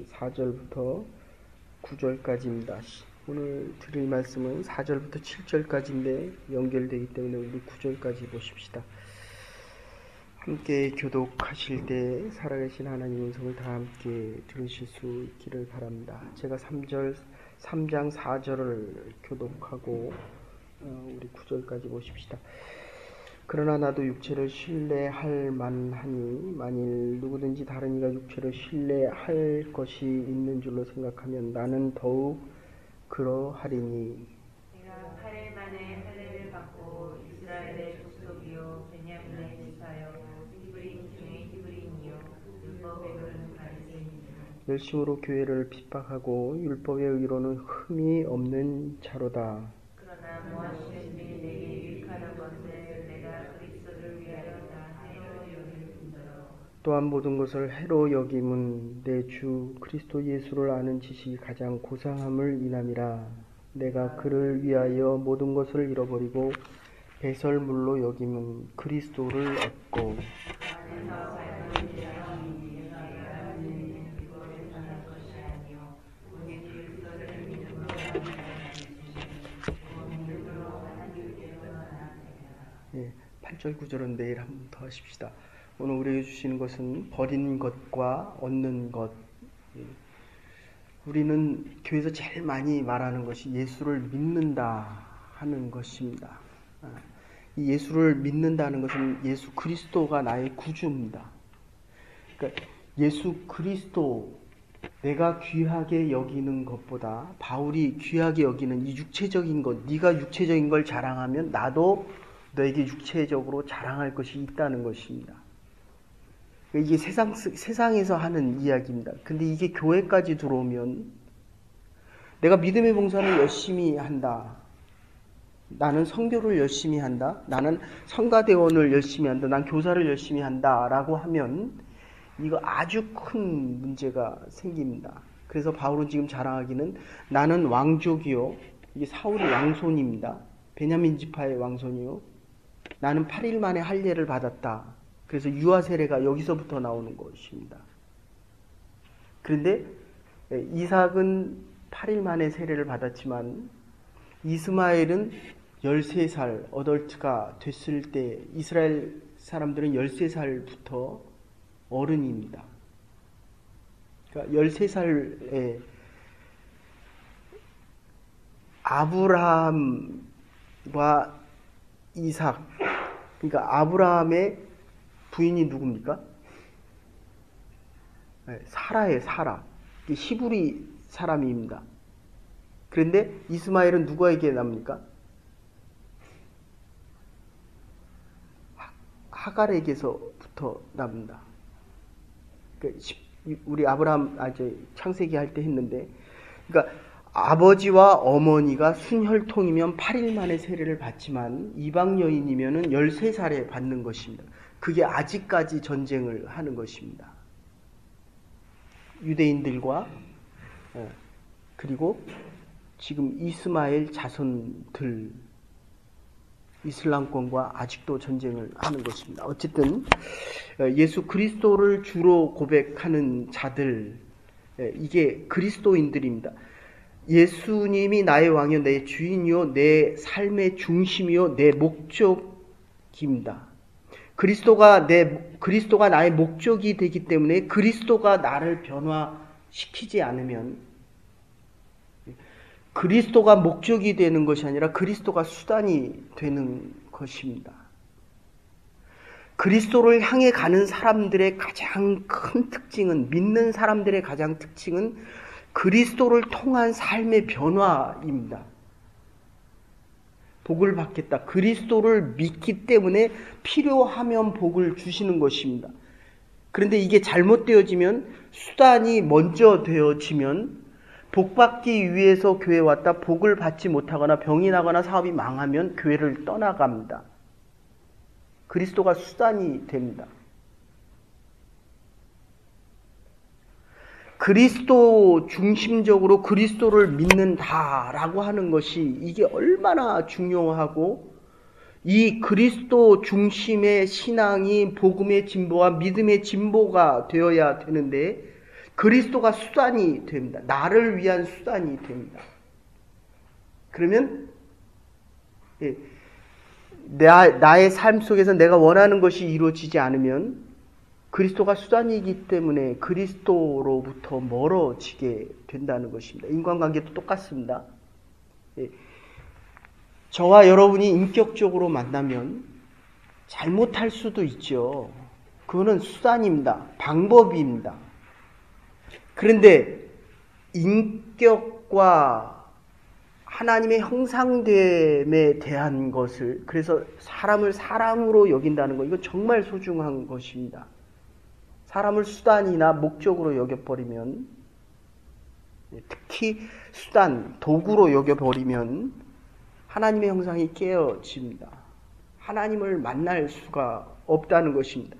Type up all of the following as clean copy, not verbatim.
4절부터 9절까지입니다. 오늘 드릴 말씀은 4절부터 7절까지인데 연결되기 때문에 우리 9절까지 보십시다. 함께 교독하실 때 살아계신 하나님 음성을 다 함께 들으실 수 있기를 바랍니다. 제가 3장 4절을 교독하고 우리 9절까지 보십시다. 그러나 나도 육체를 신뢰할 만하니 만일 누구든지 다른 이가 육체를 신뢰할 것이 있는 줄로 생각하면 나는 더욱 그러하리니. 내가 8일 만에 할례를 받고 이스라엘의 족속이요 베냐민의 지파요 히브리인 중에 히브리인이요 율법에 그르는 바리새인이요 열심으로 교회를 핍박하고 율법의 의로는 흠이 없는 자로다. 그러나 무엇이든지 내게 유익하는 것을 내가 그리스도를 위하여 다 해로 여길 뿐더러 또한 모든 것을 해로 여김은 내 주 그리스도 예수를 아는 지식이 가장 고상함을 인함이라. 내가 그를 위하여 모든 것을 잃어버리고 배설물로 여김은 그리스도를 얻고 안에서 삶을 지향하니 내가 하는 율법에 사는 것이 아니요 오직 그리스도를 믿음으로 사는 것이지 믿음으로 하나님께로만 하느니라. 8절 9절은 내일 한 번 더 하십시다. 오늘 우리에게 주시는 것은 버린 것과 얻는 것. 우리는 교회에서 제일 많이 말하는 것이 예수를 믿는다 하는 것입니다. 이 예수를 믿는다는 것은 예수 그리스도가 나의 구주입니다. 그러니까 예수 그리스도, 내가 귀하게 여기는 것보다 바울이 귀하게 여기는 이 육체적인 것, 네가 육체적인 걸 자랑하면 나도 너에게 육체적으로 자랑할 것이 있다는 것입니다. 이게 세상에서 하는 이야기입니다. 근데 이게 교회까지 들어오면 내가 믿음의 봉사를 열심히 한다. 나는 선교를 열심히 한다. 나는 성가대원을 열심히 한다. 난 교사를 열심히 한다. 라고 하면 이거 아주 큰 문제가 생깁니다. 그래서 바울은 지금 자랑하기는 나는 왕족이요. 이게 사울의 왕손입니다. 베냐민 지파의 왕손이요. 나는 8일 만에 할례를 받았다. 그래서 유아 세례가 여기서부터 나오는 것입니다. 그런데 이삭은 8일 만에 세례를 받았지만 이스마엘은 13살 어덜트가 됐을 때 이스라엘 사람들은 13살부터 어른입니다. 그러니까 13살에 아브라함과 이삭, 그러니까 아브라함의 부인이 누굽니까? 사라예요, 사라. 히브리 사람입니다. 그런데 이스마엘은 누구에게 납니까? 하갈에게서부터 납니다. 우리 아브라함 창세기 할 때 했는데, 그러니까 아버지와 어머니가 순혈통이면 8일 만에 세례를 받지만 이방 여인이면은 13살에 받는 것입니다. 그게 아직까지 전쟁을 하는 것입니다. 유대인들과 그리고 지금 이스마엘 자손들, 이슬람권과 아직도 전쟁을 하는 것입니다. 어쨌든 예수 그리스도를 주로 고백하는 자들, 이게 그리스도인들입니다. 예수님이 나의 왕이요 내 주인이요 내 삶의 중심이요 내 목적입니다. 그리스도가 나의 목적이 되기 때문에 그리스도가 나를 변화시키지 않으면, 그리스도가 목적이 되는 것이 아니라 그리스도가 수단이 되는 것입니다. 그리스도를 향해 가는 사람들의 가장 큰 특징은, 믿는 사람들의 가장 특징은 그리스도를 통한 삶의 변화입니다. 복을 받겠다. 그리스도를 믿기 때문에 필요하면 복을 주시는 것입니다. 그런데 이게 잘못되어지면, 수단이 먼저 되어지면, 복 받기 위해서 교회에 왔다 복을 받지 못하거나 병이 나거나 사업이 망하면 교회를 떠나갑니다. 그리스도가 수단이 됩니다. 그리스도 중심적으로 그리스도를 믿는다라고 하는 것이 이게 얼마나 중요하고, 이 그리스도 중심의 신앙이 복음의 진보와 믿음의 진보가 되어야 되는데, 그리스도가 수단이 됩니다. 나를 위한 수단이 됩니다. 그러면 나의 삶 속에서 내가 원하는 것이 이루어지지 않으면 그리스도가 수단이기 때문에 그리스도로부터 멀어지게 된다는 것입니다. 인간관계도 똑같습니다. 저와 여러분이 인격적으로 만나면 잘못할 수도 있죠. 그거는 수단입니다. 방법입니다. 그런데 인격과 하나님의 형상됨에 대한 것을, 그래서 사람을 사람으로 여긴다는 것, 이건 정말 소중한 것입니다. 사람을 수단이나 목적으로 여겨버리면, 특히 수단, 도구로 여겨버리면 하나님의 형상이 깨어집니다. 하나님을 만날 수가 없다는 것입니다.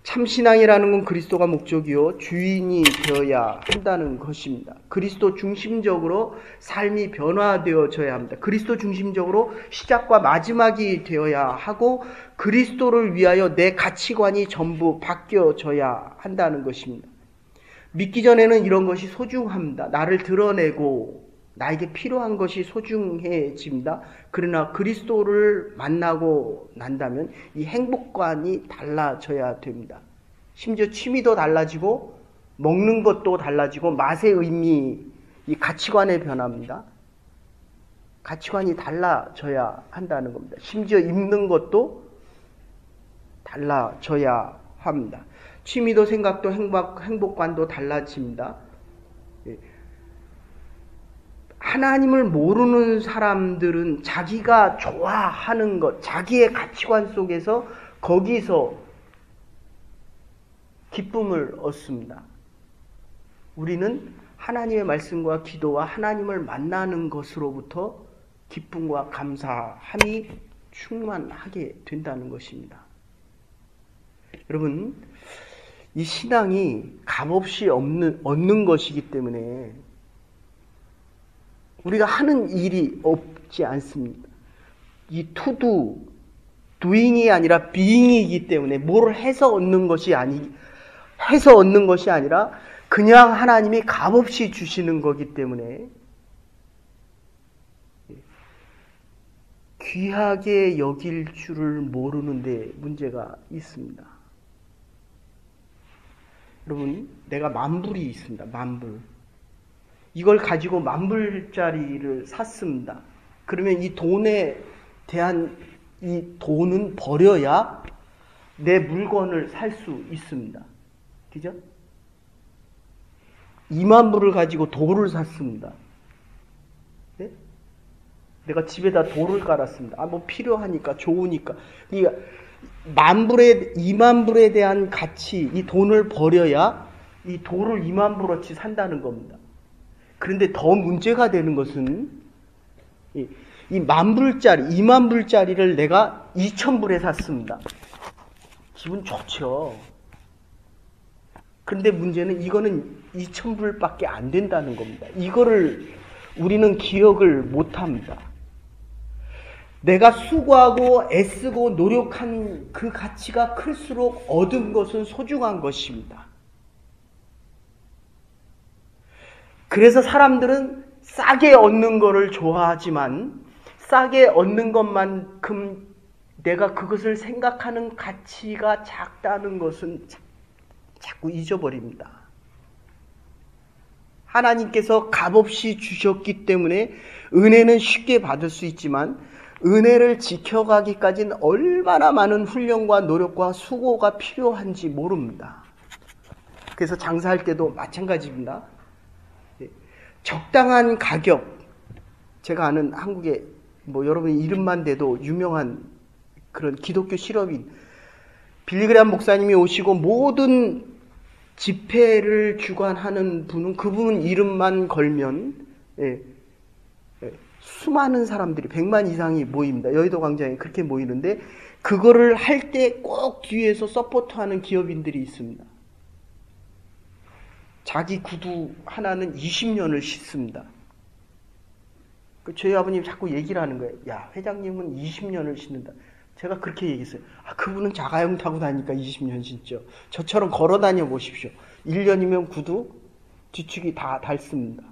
참신앙이라는 건 그리스도가 목적이요 주인이 되어야 한다는 것입니다. 그리스도 중심적으로 삶이 변화되어져야 합니다. 그리스도 중심적으로 시작과 마지막이 되어야 하고 그리스도를 위하여 내 가치관이 전부 바뀌어져야 한다는 것입니다. 믿기 전에는 이런 것이 소중합니다. 나를 드러내고 나에게 필요한 것이 소중해집니다. 그러나 그리스도를 만나고 난다면 이 행복관이 달라져야 됩니다. 심지어 취미도 달라지고 먹는 것도 달라지고 맛의 의미, 이 가치관의 변화입니다. 가치관이 달라져야 한다는 겁니다. 심지어 입는 것도 달라져야 합니다. 취미도 생각도 행복관도 달라집니다. 하나님을 모르는 사람들은 자기가 좋아하는 것, 자기의 가치관 속에서 거기서 기쁨을 얻습니다. 우리는 하나님의 말씀과 기도와 하나님을 만나는 것으로부터 기쁨과 감사함이 충만하게 된다는 것입니다. 여러분, 이 신앙이 값없이 얻는 것이기 때문에 우리가 하는 일이 없지 않습니다. 이 doing이 아니라 being이기 때문에 뭘 해서 얻는 것이 아니라 그냥 하나님이 값없이 주시는 거기 때문에 귀하게 여길 줄을 모르는데 문제가 있습니다. 여러분, 내가 만불이 있습니다. 만불. 이걸 가지고 만불짜리를 샀습니다. 그러면 이 돈에 대한 이 돈은 버려야 내 물건을 살 수 있습니다. 그죠? 2만 불을 가지고 돌을 샀습니다. 네? 내가 집에다 돌을 깔았습니다. 뭐 필요하니까, 좋으니까. 그러니까 2만 불에 대한 가치, 이 돈을 버려야 이 돌을 2만 불어치 산다는 겁니다. 그런데 더 문제가 되는 것은 이 만불짜리, 2만 불짜리를 내가 2,000불에 샀습니다. 기분 좋죠. 그런데 문제는 이거는 2,000불밖에 안 된다는 겁니다. 이거를 우리는 기억을 못합니다. 내가 수고하고 애쓰고 노력한 그 가치가 클수록 얻은 것은 소중한 것입니다. 그래서 사람들은 싸게 얻는 것을 좋아하지만 싸게 얻는 것만큼 내가 그것을 생각하는 가치가 작다는 것은 자꾸 잊어버립니다. 하나님께서 값없이 주셨기 때문에 은혜는 쉽게 받을 수 있지만 은혜를 지켜가기까지는 얼마나 많은 훈련과 노력과 수고가 필요한지 모릅니다. 그래서 장사할 때도 마찬가지입니다. 적당한 가격, 제가 아는 한국의 여러분이 이름만 대도 유명한 그런 기독교 실업인 빌리그레암 목사님이 오시고 모든 집회를 주관하는 분은 그분 이름만 걸면 수많은 사람들이 100만 이상이 모입니다. 여의도 광장에 그렇게 모이는데 그거를 할 때 꼭 뒤에서 서포트하는 기업인들이 있습니다. 자기 구두 하나는 20년을 씻습니다. 저희 아버님 자꾸 얘기를 하는 거예요. 야, 회장님은 20년을 신는다. 제가 그렇게 얘기했어요. 그분은 자가용 타고 다니니까 20년 신죠. 저처럼 걸어 다녀 보십시오. 1년이면 구두 지축이 다 닳습니다.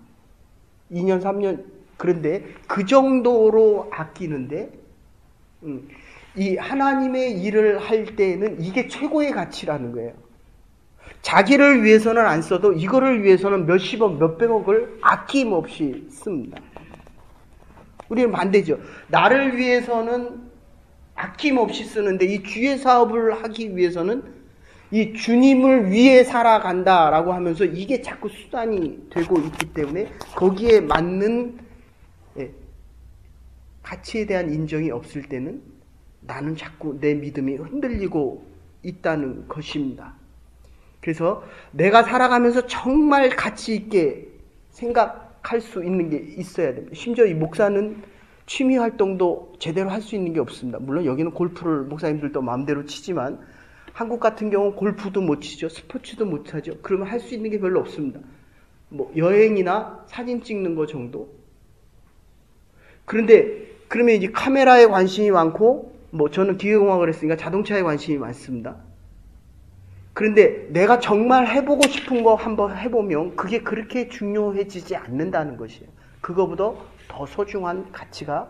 2년, 3년. 그런데 그 정도로 아끼는데 이 하나님의 일을 할 때는 이게 최고의 가치라는 거예요. 자기를 위해서는 안 써도 이거를 위해서는 몇십억, 몇백억을 아낌없이 씁니다. 우리는 반대죠. 나를 위해서는 아낌없이 쓰는데 이 주의 사업을 하기 위해서는 이 주님을 위해 살아간다라고 하면서 이게 자꾸 수단이 되고 있기 때문에 거기에 맞는 가치에 대한 인정이 없을 때는 나는 자꾸 내 믿음이 흔들리고 있다는 것입니다. 그래서 내가 살아가면서 정말 가치 있게 생각할 수 있는 게 있어야 됩니다. 심지어 이 목사는 취미 활동도 제대로 할 수 있는 게 없습니다. 물론 여기는 골프를 목사님들도 마음대로 치지만 한국 같은 경우는 골프도 못 치죠. 스포츠도 못 하죠. 그러면 할 수 있는 게 별로 없습니다. 뭐 여행이나 사진 찍는 거 정도. 그런데 그러면 이제 카메라에 관심이 많고 뭐 저는 기계공학을 했으니까 자동차에 관심이 많습니다. 그런데 내가 정말 해보고 싶은 거 한번 해보면 그게 그렇게 중요해지지 않는다는 것이에요. 그거보다 더 소중한 가치가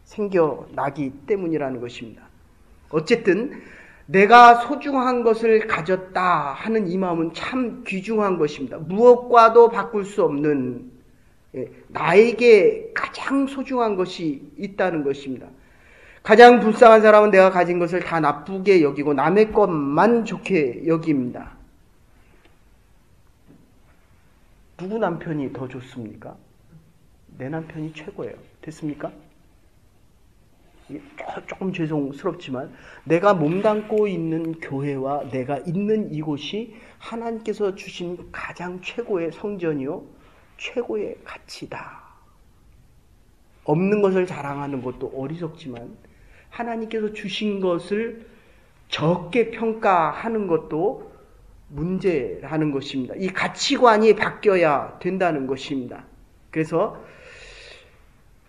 생겨나기 때문이라는 것입니다. 어쨌든 내가 소중한 것을 가졌다 하는 이 마음은 참 귀중한 것입니다. 무엇과도 바꿀 수 없는 나에게 가장 소중한 것이 있다는 것입니다. 가장 불쌍한 사람은 내가 가진 것을 다 나쁘게 여기고 남의 것만 좋게 여깁니다. 누구 남편이 더 좋습니까? 내 남편이 최고예요. 됐습니까? 조금 죄송스럽지만 내가 몸담고 있는 교회와 내가 있는 이곳이 하나님께서 주신 가장 최고의 성전이요 최고의 가치다. 없는 것을 자랑하는 것도 어리석지만 하나님께서 주신 것을 적게 평가하는 것도 문제라는 것입니다. 이 가치관이 바뀌어야 된다는 것입니다. 그래서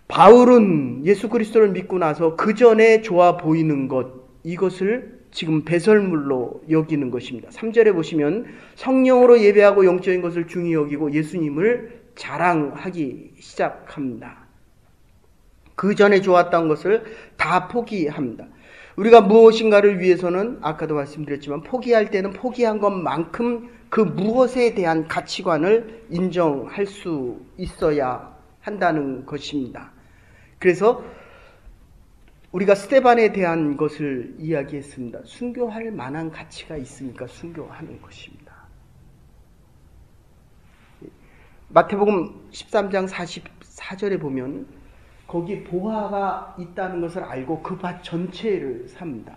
바울은 예수 그리스도를 믿고 나서 그 전에 좋아 보이는 것, 이것을 지금 배설물로 여기는 것입니다. 3절에 보시면 성령으로 예배하고 영적인 것을 중히 여기고 예수님을 자랑하기 시작합니다. 그 전에 좋았던 것을 다 포기합니다. 우리가 무엇인가를 위해서는 아까도 말씀드렸지만 포기할 때는 포기한 것만큼 그 무엇에 대한 가치관을 인정할 수 있어야 한다는 것입니다. 그래서 우리가 스데반에 대한 것을 이야기했습니다. 순교할 만한 가치가 있으니까 순교하는 것입니다. 마태복음 13장 44절에 보면 거기 보화가 있다는 것을 알고 그 밭 전체를 삽니다.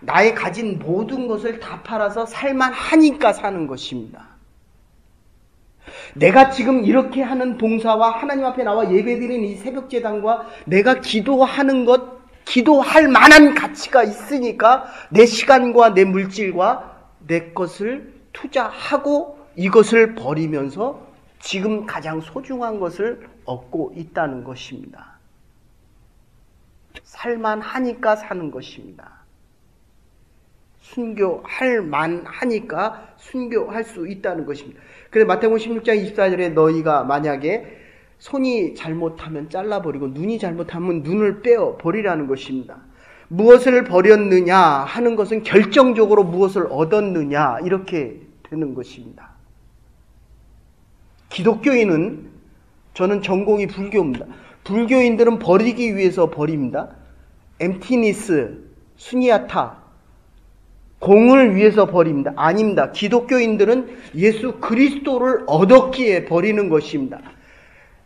나의 가진 모든 것을 다 팔아서 살만하니까 사는 것입니다. 내가 지금 이렇게 하는 봉사와 하나님 앞에 나와 예배드리는 이 새벽제단과 내가 기도하는 것, 기도할 만한 가치가 있으니까 내 시간과 내 물질과 내 것을 투자하고 이것을 버리면서 지금 가장 소중한 것을 얻고 있다는 것입니다. 살만하니까 사는 것입니다. 순교할 만하니까 순교할 수 있다는 것입니다. 그래서 마태복음 16장 24절에 너희가 만약에 손이 잘못하면 잘라버리고 눈이 잘못하면 눈을 빼어 버리라는 것입니다. 무엇을 버렸느냐 하는 것은 결정적으로 무엇을 얻었느냐 이렇게 되는 것입니다. 기독교인은 저는 전공이 불교입니다. 불교인들은 버리기 위해서 버립니다. 엠티니스, 수니아타, 공을 위해서 버립니다. 아닙니다. 기독교인들은 예수 그리스도를 얻었기에 버리는 것입니다.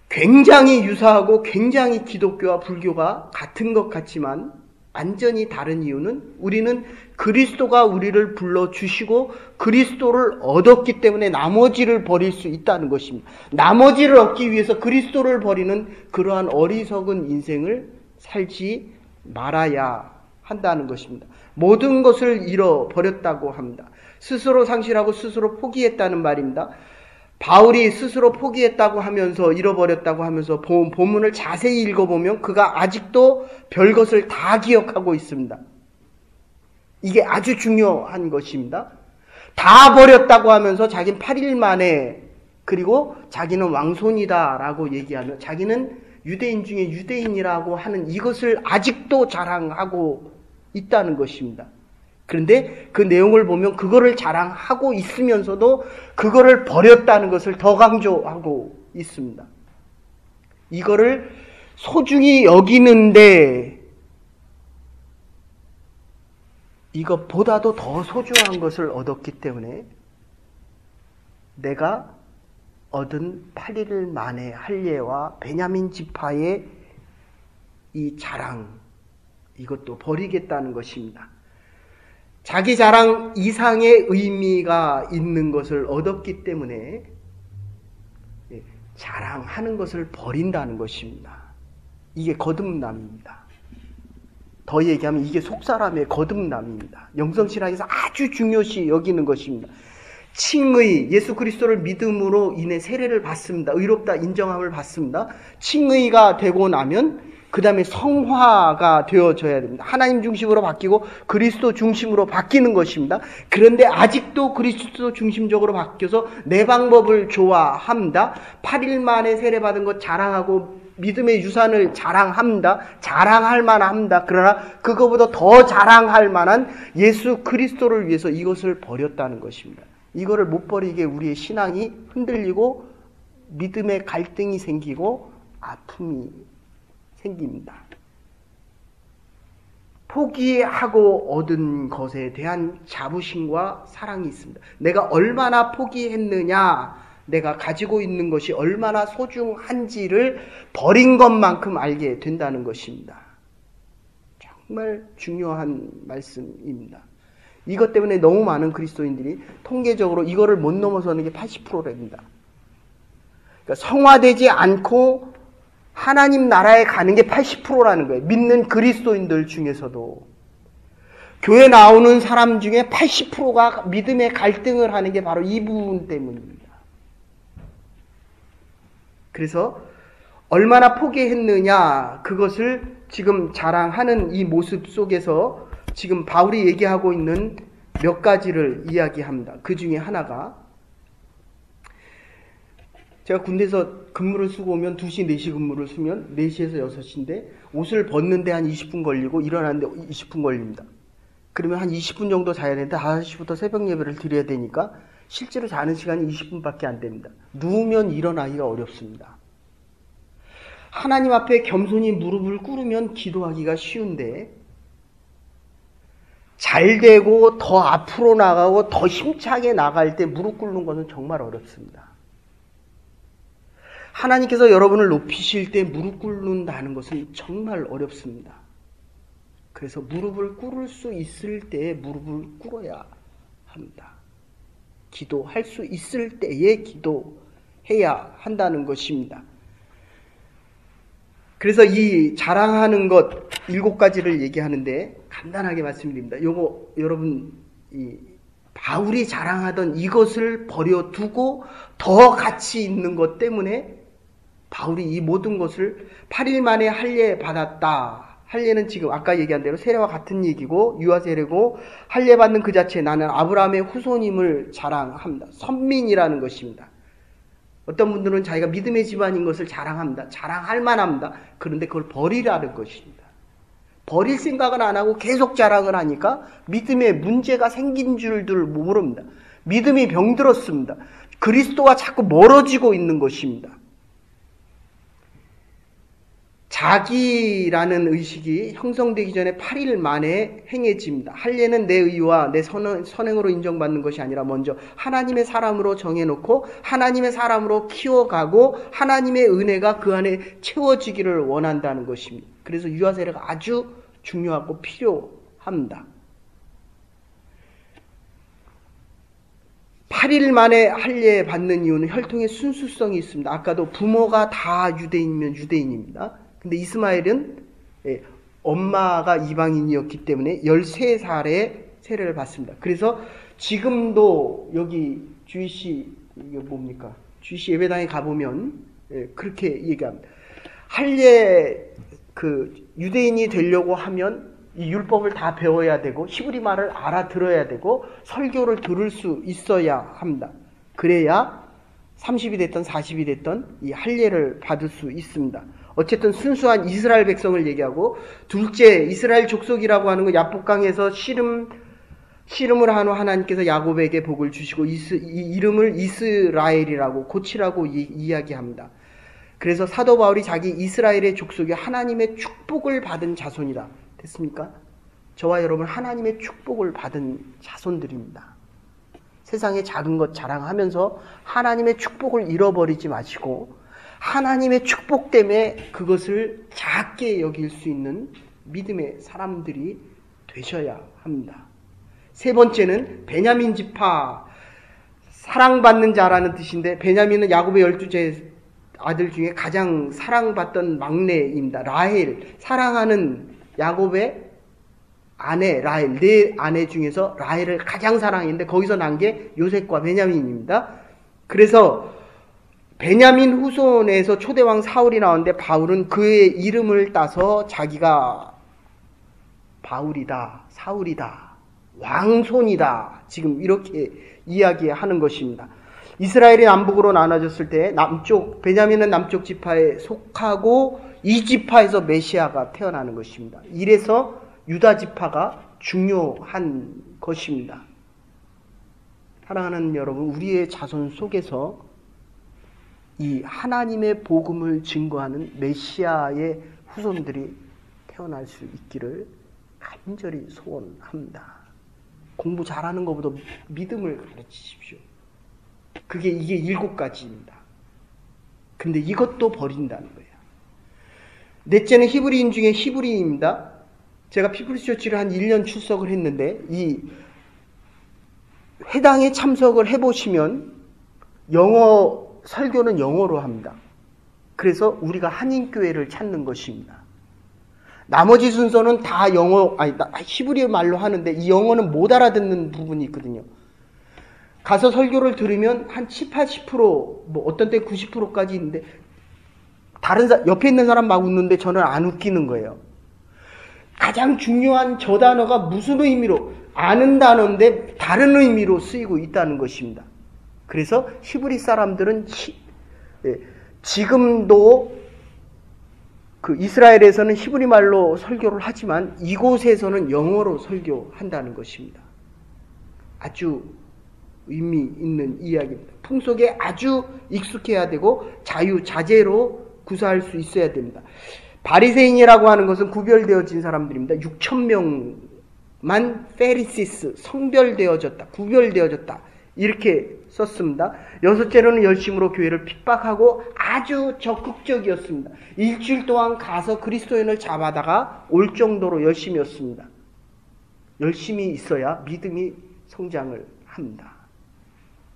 굉장히 유사하고 굉장히 기독교와 불교가 같은 것 같지만 완전히 다른 이유는 우리는 그리스도가 우리를 불러주시고 그리스도를 얻었기 때문에 나머지를 버릴 수 있다는 것입니다. 나머지를 얻기 위해서 그리스도를 버리는 그러한 어리석은 인생을 살지 말아야 한다는 것입니다. 모든 것을 잃어버렸다고 합니다. 스스로 상실하고 스스로 포기했다는 말입니다. 바울이 스스로 포기했다고 하면서 잃어버렸다고 하면서 본문을 자세히 읽어보면 그가 아직도 별것을 다 기억하고 있습니다. 이게 아주 중요한 것입니다. 다 버렸다고 하면서 자기는 8일 만에 그리고 자기는 왕손이다라고 얘기하며 자기는 유대인 중에 유대인이라고 하는 이것을 아직도 자랑하고 있다는 것입니다. 그런데 그 내용을 보면 그거를 자랑하고 있으면서도 그거를 버렸다는 것을 더 강조하고 있습니다. 이거를 소중히 여기는데 이것보다도 더 소중한 것을 얻었기 때문에 내가 얻은 8일 만의 할례와 베냐민 지파의 이 자랑, 이것도 버리겠다는 것입니다. 자기 자랑 이상의 의미가 있는 것을 얻었기 때문에 자랑하는 것을 버린다는 것입니다. 이게 거듭남입니다. 더 얘기하면 이게 속사람의 거듭남입니다. 영성신학에서 아주 중요시 여기는 것입니다. 칭의, 예수 그리스도를 믿음으로 인해 세례를 받습니다. 의롭다 인정함을 받습니다. 칭의가 되고 나면 그 다음에 성화가 되어져야 됩니다. 하나님 중심으로 바뀌고 그리스도 중심으로 바뀌는 것입니다. 그런데 아직도 그리스도 중심적으로 바뀌어서 내 방법을 좋아합니다. 8일 만에 세례받은 것 자랑하고 믿음의 유산을 자랑합니다. 자랑할 만합니다. 그러나 그거보다 더 자랑할 만한 예수 그리스도를 위해서 이것을 버렸다는 것입니다. 이거를 못 버리게 우리의 신앙이 흔들리고 믿음의 갈등이 생기고 아픔이 생깁니다. 포기하고 얻은 것에 대한 자부심과 사랑이 있습니다. 내가 얼마나 포기했느냐, 내가 가지고 있는 것이 얼마나 소중한지를 버린 것만큼 알게 된다는 것입니다. 정말 중요한 말씀입니다. 이것 때문에 너무 많은 그리스도인들이 통계적으로 이거를 못 넘어서는 게 80%랍니다. 그러니까 성화되지 않고 하나님 나라에 가는 게 80%라는 거예요. 믿는 그리스도인들 중에서도. 교회 나오는 사람 중에 80%가 믿음의 갈등을 하는 게 바로 이 부분 때문입니다. 그래서 얼마나 포기했느냐, 그것을 지금 자랑하는 이 모습 속에서 지금 바울이 얘기하고 있는 몇 가지를 이야기합니다. 그 중에 하나가, 제가 군대에서 근무를 쓰고 오면 2시, 4시 근무를 쓰면 4시에서 6시인데 옷을 벗는데 한 20분 걸리고 일어나는데 20분 걸립니다. 그러면 한 20분 정도 자야 되는데 5시부터 새벽 예배를 드려야 되니까 실제로 자는 시간이 20분밖에 안 됩니다. 누우면 일어나기가 어렵습니다. 하나님 앞에 겸손히 무릎을 꿇으면 기도하기가 쉬운데 잘 되고 더 앞으로 나가고 더 힘차게 나갈 때 무릎 꿇는 것은 정말 어렵습니다. 하나님께서 여러분을 높이실 때 무릎 꿇는다는 것은 정말 어렵습니다. 그래서 무릎을 꿇을 수 있을 때에 무릎을 꿇어야 합니다. 기도할 수 있을 때에 기도해야 한다는 것입니다. 그래서 이 자랑하는 것 7가지를 얘기하는데 간단하게 말씀드립니다. 요거 여러분 바울이 자랑하던 이것을 버려두고 더 가치 있는 것 때문에 바울이 이 모든 것을 8일 만에 할례 받았다. 할례는 지금 아까 얘기한 대로 세례와 같은 얘기고 유아 세례고 할례 받는 그 자체 나는 아브라함의 후손임을 자랑합니다. 선민이라는 것입니다. 어떤 분들은 자기가 믿음의 집안인 것을 자랑합니다. 자랑할 만합니다. 그런데 그걸 버리라는 것입니다. 버릴 생각은 안 하고 계속 자랑을 하니까 믿음에 문제가 생긴 줄들 모릅니다. 믿음이 병들었습니다. 그리스도와 자꾸 멀어지고 있는 것입니다. 자기라는 의식이 형성되기 전에 8일 만에 행해집니다. 할례는 내 의와 내 선행으로 인정받는 것이 아니라 먼저 하나님의 사람으로 정해놓고 하나님의 사람으로 키워가고 하나님의 은혜가 그 안에 채워지기를 원한다는 것입니다. 그래서 유아 세례가 아주 중요하고 필요합니다. 8일 만에 할례 받는 이유는 혈통의 순수성이 있습니다. 아까도 부모가 다 유대인이면 유대인입니다. 근데 이스마엘은 엄마가 이방인이었기 때문에 13살에 세례를 받습니다. 그래서 지금도 여기 주이시 이게 뭡니까? 주이시 예배당에 가보면 그렇게 얘기합니다. 할례 유대인이 되려고 하면 이 율법을 다 배워야 되고 히브리 말을 알아들어야 되고 설교를 들을 수 있어야 합니다. 그래야 30이 됐던 40이 됐던 이 할례를 받을 수 있습니다. 어쨌든 순수한 이스라엘 백성을 얘기하고, 둘째 이스라엘 족속이라고 하는 건 야복강에서 씨름을 한 후 하나님께서 야곱에게 복을 주시고 이 이름을 이스라엘이라고 고치라고 이야기합니다. 그래서 사도 바울이 자기 이스라엘의 족속이 하나님의 축복을 받은 자손이다. 됐습니까? 저와 여러분 하나님의 축복을 받은 자손들입니다. 세상의 작은 것 자랑하면서 하나님의 축복을 잃어버리지 마시고 하나님의 축복 때문에 그것을 작게 여길 수 있는 믿음의 사람들이 되셔야 합니다. 세 번째는 베냐민 지파, 사랑받는 자라는 뜻인데, 베냐민은 야곱의 12제 아들 중에 가장 사랑받던 막내입니다. 라헬, 사랑하는 야곱의 아내 라헬, 네 아내 중에서 라헬을 가장 사랑했는데 거기서 난 게 요셉과 베냐민입니다. 그래서 베냐민 후손에서 초대왕 사울이 나오는데, 바울은 그의 이름을 따서 자기가 바울이다, 사울이다, 왕손이다, 지금 이렇게 이야기하는 것입니다. 이스라엘이 남북으로 나눠졌을 때 베냐민은 남쪽 지파에 속하고 이 지파에서 메시아가 태어나는 것입니다. 이래서 유다 지파가 중요한 것입니다. 사랑하는 여러분, 우리의 자손 속에서 이 하나님의 복음을 증거하는 메시아의 후손들이 태어날 수 있기를 간절히 소원합니다. 공부 잘하는 것보다 믿음을 가르치십시오. 이게 7가지입니다. 근데 이것도 버린다는 거예요. 넷째는 히브리인 중에 히브리인입니다. 제가 피플스 처치를 한 1년 출석을 했는데, 이 회당에 참석을 해보시면 설교는 영어로 합니다. 그래서 우리가 한인교회를 찾는 것입니다. 나머지 순서는 다 히브리 말로 하는데 이 영어는 못 알아듣는 부분이 있거든요. 가서 설교를 들으면 한 7, 80%, 어떤 때 90%까지 있는데, 옆에 있는 사람 막 웃는데 저는 안 웃기는 거예요. 가장 중요한 저 단어가 무슨 의미로, 아는 단어인데 다른 의미로 쓰이고 있다는 것입니다. 그래서 히브리 사람들은 지금도 이스라엘에서는 히브리 말로 설교를 하지만 이곳에서는 영어로 설교한다는 것입니다. 아주 의미 있는 이야기입니다. 풍속에 아주 익숙해야 되고 자유자재로 구사할 수 있어야 됩니다. 바리새인이라고 하는 것은 구별되어진 사람들입니다. 6,000명만 페리시스, 성별되어졌다, 구별되어졌다, 이렇게 썼습니다. 여섯째로는 열심으로 교회를 핍박하고 아주 적극적이었습니다. 일주일 동안 가서 그리스도인을 잡아다가 올 정도로 열심이었습니다. 열심히 있어야 믿음이 성장을 합니다.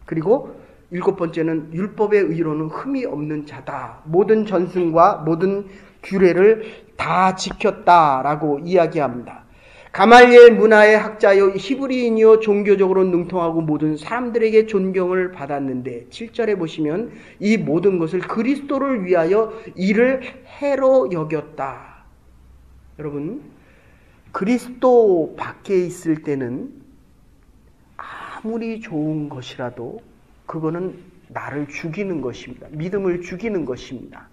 그리고 7번째는 율법의 의로는 흠이 없는 자다. 모든 전승과 모든 규례를 다 지켰다라고 이야기합니다. 가말리엘 문화의 학자요 히브리인이요 종교적으로 능통하고 모든 사람들에게 존경을 받았는데 7절에 보시면 이 모든 것을 그리스도를 위하여 이를 해로 여겼다. 여러분, 그리스도 밖에 있을 때는 아무리 좋은 것이라도 그거는 나를 죽이는 것입니다. 믿음을 죽이는 것입니다.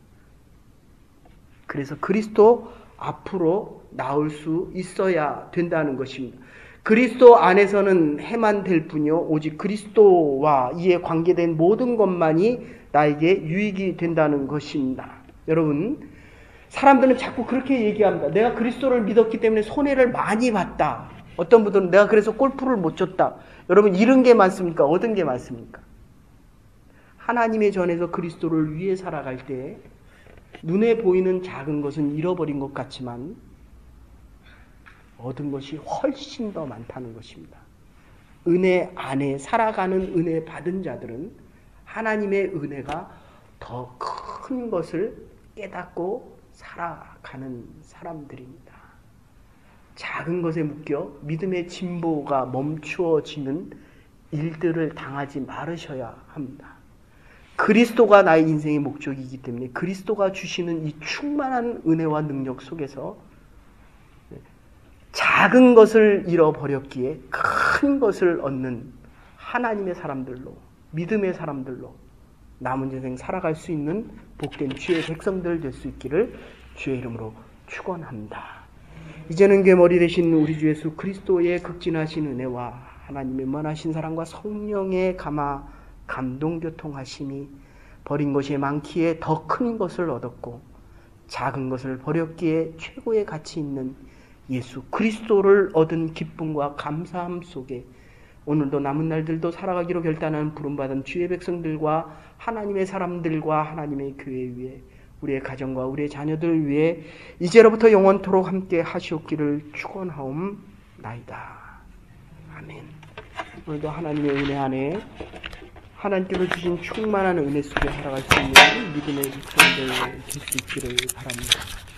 그래서 그리스도 앞으로 나올 수 있어야 된다는 것입니다. 그리스도 안에서는 해만 될 뿐이요 오직 그리스도와 이에 관계된 모든 것만이 나에게 유익이 된다는 것입니다. 여러분, 사람들은 자꾸 그렇게 얘기합니다. 내가 그리스도를 믿었기 때문에 손해를 많이 봤다. 어떤 분들은 내가 그래서 골프를 못 쳤다. 여러분, 잃은 게 많습니까? 얻은 게 많습니까? 하나님의 전에서 그리스도를 위해 살아갈 때 눈에 보이는 작은 것은 잃어버린 것 같지만 얻은 것이 훨씬 더 많다는 것입니다. 은혜 안에 살아가는 은혜 받은 자들은 하나님의 은혜가 더 큰 것을 깨닫고 살아가는 사람들입니다. 작은 것에 묶여 믿음의 진보가 멈추어지는 일들을 당하지 말으셔야 합니다. 그리스도가 나의 인생의 목적이기 때문에 그리스도가 주시는 이 충만한 은혜와 능력 속에서 작은 것을 잃어버렸기에 큰 것을 얻는 하나님의 사람들로, 믿음의 사람들로 남은 인생 살아갈 수 있는 복된 주의 백성들 될 수 있기를 주의 이름으로 축원합니다. 이제는 괴머리 되신 우리 주 예수 그리스도의 극진하신 은혜와 하나님의 만하신 사랑과 성령의 감동 교통하심이 버린 것이 많기에 더 큰 것을 얻었고 작은 것을 버렸기에 최고의 가치 있는 예수 그리스도를 얻은 기쁨과 감사함 속에 오늘도 남은 날들도 살아가기로 결단한 부름받은 주의 백성들과 하나님의 사람들과 하나님의 교회 위에 우리의 가정과 우리의 자녀들 위해 이제로부터 영원토록 함께 하시옵기를 축원하옵나이다. 아멘. 오늘도 하나님의 은혜 안에 하나님께서 주신 충만한 은혜 속에 살아갈 수 있는 믿음의 백성들 될 수 있기를 바랍니다.